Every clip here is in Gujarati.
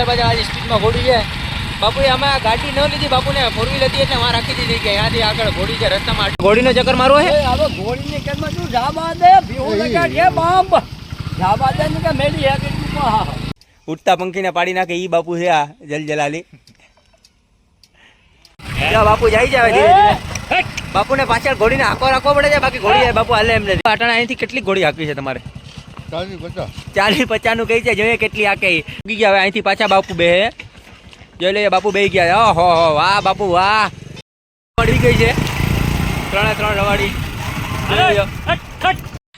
પાછળ આજે સ્પીડમાં ઘોડી છે બાપુએ અમે ગાડી ન લીધી બાપુને ફોર વ્હીલ હતી એટલે રાખી દીધી કે અહીંયાથી આગળ ઘોડી છે રસ્તામાં ઘોડીનો ચક્કર મારવો છે હવે ઘોડીને કેમાં તું જાબા દે ભીહું લગા છે બાપ જાબા દે ને કે મેલી હે કે ઉડતા પંખીને પાડી નાખે ઈ બાપુ છે આ જલજલાલી બાપુ જાય છે ધીરે ધીરે બાપુને પાછળ ઘોડીને હાંકો રાખવો પડે છે બાકી ઘોડી બાપુ હાલે એમ નથી અટાણા અહીંથી કેટલી ઘોડી હાંકવી છે તમારે 40-50 નું કહી છે જોઈએ કેટલી હાકે ઉગી ગયા હવે અહીંથી પાછા બાપુ બે જોઈ લઈએ બાપુ બે ગયા ઓહો વાહ બાપુ વાહ મળી ગઈ છે 3 રવાડી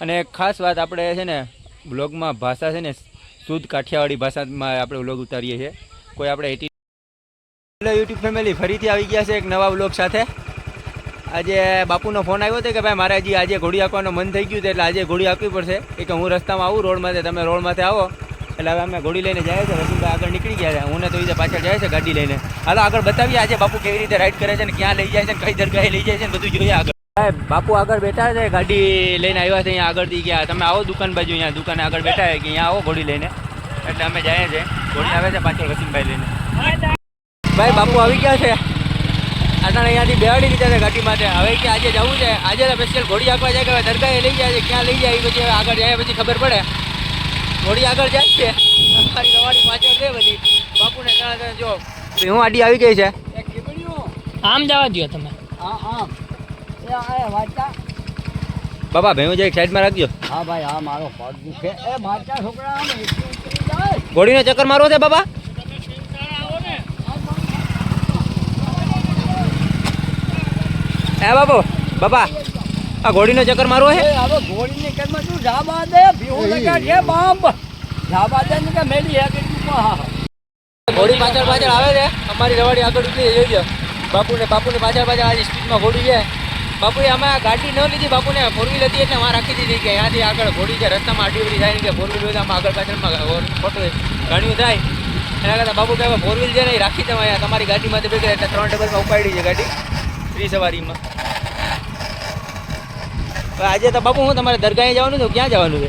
અને એક ખાસ વાત આપણે છે ને બ્લોગમાં ભાષા છે ને શુદ્ધ કાઠિયાવાડી ભાષામાં આપણે વ્લોગ ઉતારીએ છીએ કોઈ આપણે યુટ્યુબ ફેમિલી ફરીથી આવી ગયા છે એક નવા વ્લોગ સાથે આજે બાપુનો ફોન આવ્યો હતો કે ભાઈ મારે હજી આજે ઘોડી હાંકવાનું મન થઈ ગયું છે એટલે આજે ઘોડી હાંકવી પડશે કે હું રસ્તામાં આવું રોડમાંથી તમે રોડમાંથી આવો એટલે હવે અમે ઘોડી લઈને જાય છે રસુલભાઈ આગળ નીકળી ગયા છે હું ને તો એ પાછળ જાય છે ગાડી લઈને હાલો આગળ બતાવીએ આજે બાપુ કેવી રીતે રાઈડ કરે છે ને ક્યાં લઈ જાય છે ને કઈ દરગાહે લઈ જાય છે ને બધું જોઈએ આગળ બાપુ આગળ બેઠા છે ગાડી લઈને આવ્યા છે અહીંયા આગળથી ગયા તમે આવો દુકાન બાજુ અહીંયા દુકાને આગળ બેઠા છે કે અહીંયા આવો ઘોડી લઈને એટલે અમે જાય છે ઘોડી આવે છે પાછળ વસીમભાઈ લઈને ભાઈ બાપુ આવી ગયા છે અત્યારે અહીંયાથી બેહાડી લીધા છે ગાડી માટે હવે કે આજે જવું છે આજે સ્પેશિયલ ઘોડી હાંકવા જાય કે દરગાહે લઈ જાય છે ક્યાં લઈ જાય પછી હવે આગળ જાય પછી ખબર પડે ઘોડી આગળ જાય છે અમારી રવાડી પાછળ છે બધી બાપુને જો હું આડી આવી ગઈ છે આમ જવા દો તમે આમ બાબા ભેવું જે એક સાઈડમાં રાખજો હા ભાઈ આ મારો પગ દુખે એ મારતા છોકરા આમ ઘોડીનો ચક્કર મારવો છે બાબા હે બાબુ બાબા આ ઘોડીનો ચક્કર મારવો છે હવે ઘોડીને કેમાં તું જાબા દે ભીહું લગા છે બાપ જાબા દે ને કે મેલી હે કે ઘોડી પાછળ આવે છે અમારી રવાડી આગળ ઉતરી જોઈ બાપુને પાછળ આજે સ્પીડમાં ઘોડી છે બાપુએ અમે ગાડી ન લીધી બાપુને ફોર વ્હીલ હતી એટલે રાખી દીધી કે અહીંયાથી આગળ ઘોડી છે રસ્તામાં આડી થાય ને કે ફોર વ્હીલ હોય તો આમાં આગળ પાછળમાં ખોટું ઘણું થાય એના કરતાં બાપુ કે ફોર વ્હીલ છે ને રાખી દઉં અહીંયા તમારી ગાડીમાંથી ભેગા એટલે 3 ટેબલમાં ઉપાડી છે ગાડી ફ્રી સવારીમાં આજે તો બાપુ હું તમારે દરગાહે જવાનું છું ક્યાં જવાનું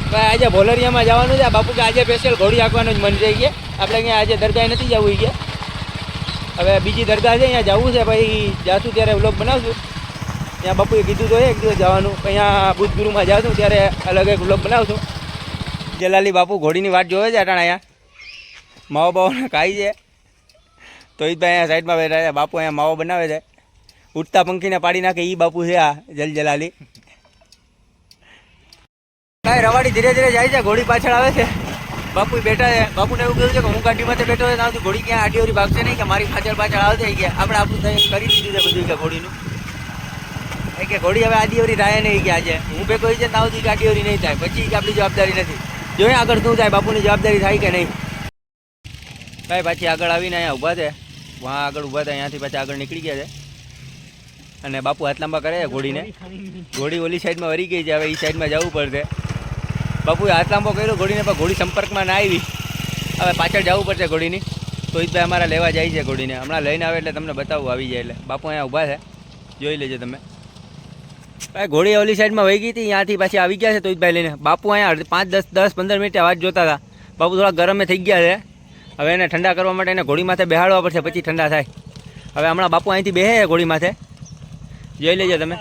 છે આજે ભોલરિયામાં જવાનું છે બાપુ કે આજે સ્પેશિયલ ઘોડી હાંકવાનું જ મન થઈ ગયા આપણે અહીંયા આજે દરગાહે નથી જવું ગયા હવે બીજી દરગાહ છે અહીંયા જવું છે ભાઈ જાશું ત્યારે વ્લોગ બનાવશું ત્યાં બાપુએ કીધું તો એક દિવસ જવાનું અહીંયા બુધ ગુરુમાં જાશું ત્યારે અલગ એક વ્લોગ બનાવશું જલાલી બાપુ ઘોડીની વાટ જોવે છે અટાણા અહીંયા માવો બાવોને ખાઈ છે તો એ ભાઈ અહીંયા સાઈડમાં બેઠા છે બાપુ અહીંયા માવો બનાવે છે ઉડતા પંખીને પાડી નાખે એ બાપુ છે આ જલજલાલી કાંઈ રવાડી ધીરે ધીરે જાય છે ઘોડી પાછળ આવે છે બાપુ બેઠા છે બાપુને એવું કહ્યું છે કે હું ગાડીમાંથી બેઠો છે ત્યાં ઘોડી ક્યાં આડીઓરી ભાગશે નહીં કે મારી પાછળ આવતી ગયા આપણે આપણું કરી દીધું છે બધું કે ઘોડીનું કે ઘોડી હવે આડીઓરી થાય નહીં કે આજે હું ભેગો છે ત્યાં સુધી આડીઓરી નહીં થાય પછી આપણી જવાબદારી નથી જોઈએ આગળ શું થાય બાપુની જવાબદારી થાય કે નહીં ભાઈ પાછી આગળ આવીને અહીંયા ઊભા છે વहाँ આગળ ઊભા હતા અહીંયાથી પાછા આગળ નીકળી ગયા છે અને બાપુ હાથ લાંબા કરે છે ઘોડીને ઘોડી ઓલી સાઈડમાં વરી ગઈ છે હવે એ સાઈડમાં જવું પડશે બાપુએ હાથ લાંબો કર્યો ઘોડીને પણ ઘોડી સંપર્કમાં ના આવી હવે પાછળ જવું પડશે ઘોડીની તો એ ભાઈ અમારા લેવા જાય છે ઘોડીને હમણાં લઈને આવે એટલે તમને બતાવવું આવી જાય એટલે બાપુ અહીંયા ઊભા છે જોઈ લેજો તમે ભાઈ ઘોડી ઓલી સાઈડમાં વહી ગઈ હતી ત્યાંથી પાછી આવી ગયા છે તો ભાઈ લઈને બાપુ અહીંયા 5-10-15 મિનિટ વાત જોતા હતા બાપુ થોડા ગરમે થઈ ગયા છે હવે એને ઠંડા કરવા માટે એને ઘોડી માથે બેહાડવા પડશે પછી ઠંડા થાય હવે હમણાં બાપુ અહીંથી બેહે છે ઘોડી માથે જોઈ લેજો તમે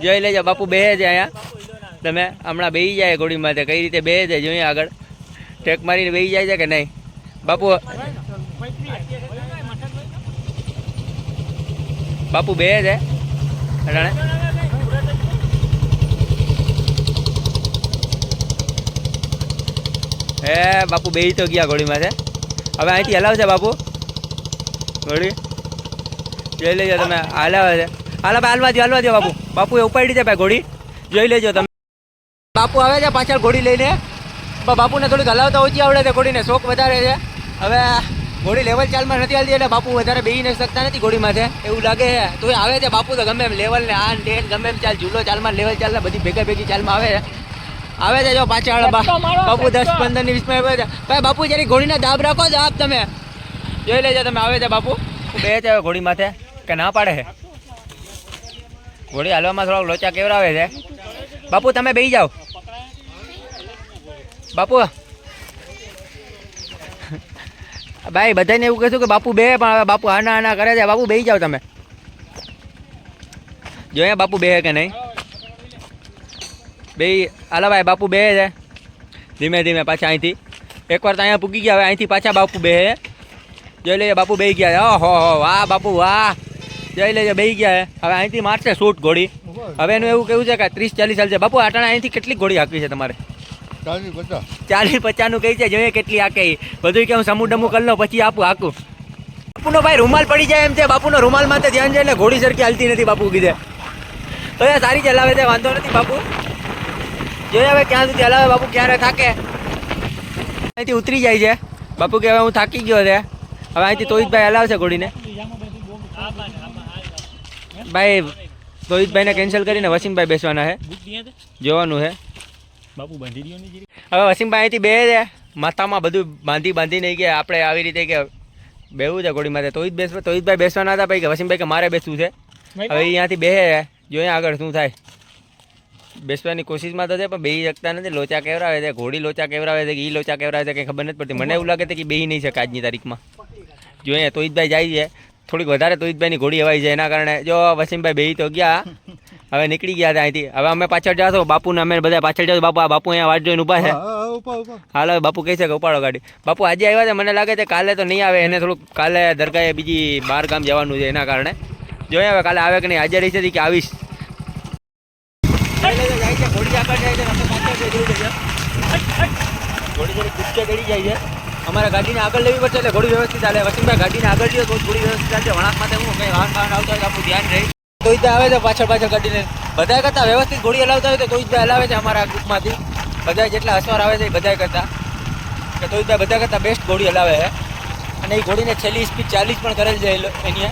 જોઈ લેજો બાપુ બેહે છે અહીંયા તમે હમણાં બેસી જાય ઘોડી માથે કઈ રીતે બેહે છે જોઈએ આગળ ટેક મારીને બેસી જાય છે કે નહીં બાપુ બેહે છે અટાણે હે બાપુ બેસી તો ગયા ઘોડી માથે હવે અહીંથી હલાવશે બાપુ ઘોડી જોઈ લેજો તમે હલાવે છે હાલવા દો બાપુ બાપુએ ઉપાડી છે ભાઈ ઘોડી જોઈ લેજો તમે બાપુ આવે છે પાછળ ઘોડી લઈને બાપુને થોડીક હલાવતા ઓછી આવડે છે ઘોડીને શોખ વધારે છે હવે ઘોડી લેવલ ચાલમાં નથી હાલતી એટલે બાપુ વધારે બેસી નથી શકતા નથી ઘોડી માથે એવું લાગે છે તો આવે છે બાપુ તો ગમે એમ લેવલ ને આન ટેન ગમે એમ ચાલ ઝૂલો ચાલમાં લેવલ ચાલમાં બધી ભેગી ચાલમાં આવે છે જો પાછળ બાપુ 10-15-20 આવે છે ભાઈ બાપુ જરી ઘોડીના દાબ રાખો દાબ તમે જોઈ લેજો તમે આવે છે બાપુ બે છે ઘોડી માથે કે ના પાડે છે ઘોડી હાલવામાં થોડાક લોચા કેવરાવે છે બાપુ તમે બેસી જાઓ બાપુ ભાઈ બધાને એવું કહેશું કે બાપુ બે પણ હવે બાપુ આના આના કરે છે. બાપુ બેસી જાઓ તમે. જોઈએ બાપુ બે કે નહીં બે. હાલો ભાઈ બાપુ બે છે ધીમે ધીમે પાછા અહીંથી એકવાર તો અહીંયા પૂગી ગયા. હવે અહીંથી પાછા બાપુ બે જોઈ લઈએ. બાપુ બેસી ગયા. ઓહો વાહ બાપુ વાહ. જોઈ લેજો બેસી ગયા. હવે અહીંથી મારશે શૂટ ઘોડી. હવે એનું એવું કેવું છે કે 30-40 સાલ છે. બાપુ આટાણા અહીંથી કેટલી ઘોડી હાંકવી છે તમારે? 40-50 નું કહી છે. જોઈએ કેટલી હાકે બધું કે હું સમૂહ ડમું કરી લો પછી આપું હાકું. બાપુનો ભાઈ રૂમાલ પડી જાય એમ છે. બાપુનો રૂમાલ માં ધ્યાન છે એટલે ઘોડી સરખી હાલતી નથી. બાપુ કીધે તો એ સારી ચલાવે છે વાંધો નથી. બાપુ જોઈએ હવે ક્યાં સુધી હલાવે. બાપુ ક્યારે થાકે અહીંથી ઉતરી જાય છે. બાપુ કે હવે હું થાકી ગયો છે. હવે અહીંથી તોહિતભાઈ હલાવશે ઘોડીને. ભાઈ તોહિતભાઈને કેન્સલ કરીને વસીમભાઈ બેસવાના છે. જોવાનું છે બાપુ બાંધી દો ને. હવે વસીમભાઈ અહીંથી બે છે માથામાં બધું બાંધી નહીં કે આપણે આવી રીતે કે બેવું છે ઘોડીમાં. તોહિતભાઈ બેસવાના હતા. ભાઈ કે વસીમભાઈ કે મારે બેસવું છે. હવે અહીંયાથી બે જોઈએ આગળ શું થાય. બેસવાની કોશિશમાં તો છે પણ બેસી શકતા નથી. લોચા કેવરાવે છે. ઘોડી લોચા કેવરાવે છે કે એ લોચા કેવરાવે છે કંઈ ખબર નથી પડતી. મને એવું લાગે છે કે બેસી નહીં શકે આજની તારીખમાં. જોઈએ તોહિતભાઈ જાય છે. થોડીક વધારે તોહિતભાઈની ઘોડી હવાઈ છે એના કારણે જો વસીમભાઈ બેસી તો ગયા. હવે નીકળી ગયા હતા અહીંથી. હવે અમે પાછળ જાશો. બાપુને અમે બધા પાછળ જાવ. બાપુ બાપુ અહીંયા વાટ જોઈને ઊભા છે. હાલો બાપુ કહે છે કે ઉપાડો ગાડી. બાપુ આજે આવ્યા છે. મને લાગે છે કાલે તો નહીં આવે. એને થોડુંક કાલે દરગાહે બીજી બહાર ગામ જવાનું છે એના કારણે. જોઈએ હવે કાલે આવે કે નહીં. આજે રહી છે કે આવીશ. જાય છે ઘોડી આગળ જાય છે. ઘોડી થોડી કૂદકે ચડી જાય છે. અમારે ગાડીને આગળ લેવી પડશે એટલે ઘોડી વ્યવસ્થિત ચાલે. વસીમભાઈ ગાડીને આગળ જઈએ તો ઘોડી વ્યવસ્થિત ચાલશે. વળાંક માટે હું કંઈ વાહન આવતા હોય તો આપણું ધ્યાન રહે. તોહિતભાઈ આવે છે પાછળ ગાડીને. બધા કરતાં વ્યવસ્થિત ઘોડી હલાવતા હોય તો તોહિતભાઈ હલાવે છે અમારા ગ્રુપમાંથી. બધા જેટલા અસવાર આવે છે એ બધા કરતાં કે તોહિતભાઈ બધા કરતાં બેસ્ટ ઘોડી હલાવે છે. અને એ ઘોડીને છેલ્લી સ્પીડ 40 પણ કરેલ છે એની.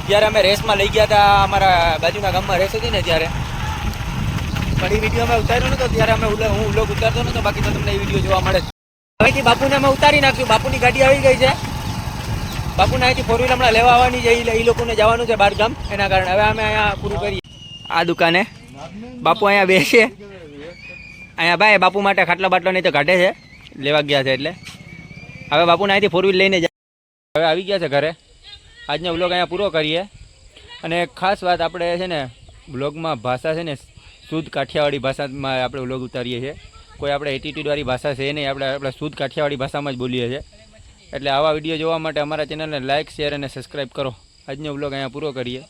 જ્યારે અમે રેસમાં લઈ ગયા હતા અમારા બાજુના ગામમાં રેસ હતી ને ત્યારે. પણ એ વિડીયો અમે ઉતાર્યો નતો ત્યારે હું વ્લોગ ઉતારતો નતો. બાકી તો તમને એ વિડીયો જોવા મળે. અહીંથી બાપુને અમે ઉતારી નાખ્યું. બાપુની ગાડી આવી ગઈ છે. બાપુને અહીંથી 4 વ્હીલ હમણાં લેવા આવવાની છે. એ લોકોને જવાનું છે બહાર ગામ એના કારણે. હવે અમે અહીંયા પૂરું કરીએ આ દુકાને. બાપુ અહીંયા બેસે. અહીંયા ભાઈ બાપુ માટે ખાટલા બાટલો નહીં તો કાઢે છે. લેવા ગયા છે એટલે હવે બાપુને અહીંથી 4 વ્હીલ લઈને જાય. હવે આવી ગયા છે ઘરે. આજનો વ્લોગ અહીંયા પૂરો કરીએ. અને એક ખાસ વાત આપણે છે ને વ્લોગમાં ભાષા છે ને શુદ્ધ કાઠિયાવાડી ભાષામાં આપણે વ્લોગ ઉતારીએ છીએ. કોઈ આપણે એટીટ્યૂડવાળી ભાષા છે નહીં. આપણે શુદ્ધ કાઠિયાવાડી ભાષામાં જ બોલીએ છીએ. એટલે આવા વિડીયો જોવા માટે અમારા ચેનલને લાઇક શેર અને સબસ્ક્રાઈબ કરો. આજનો વ્લોગ અહીંયા પૂરો કરીએ.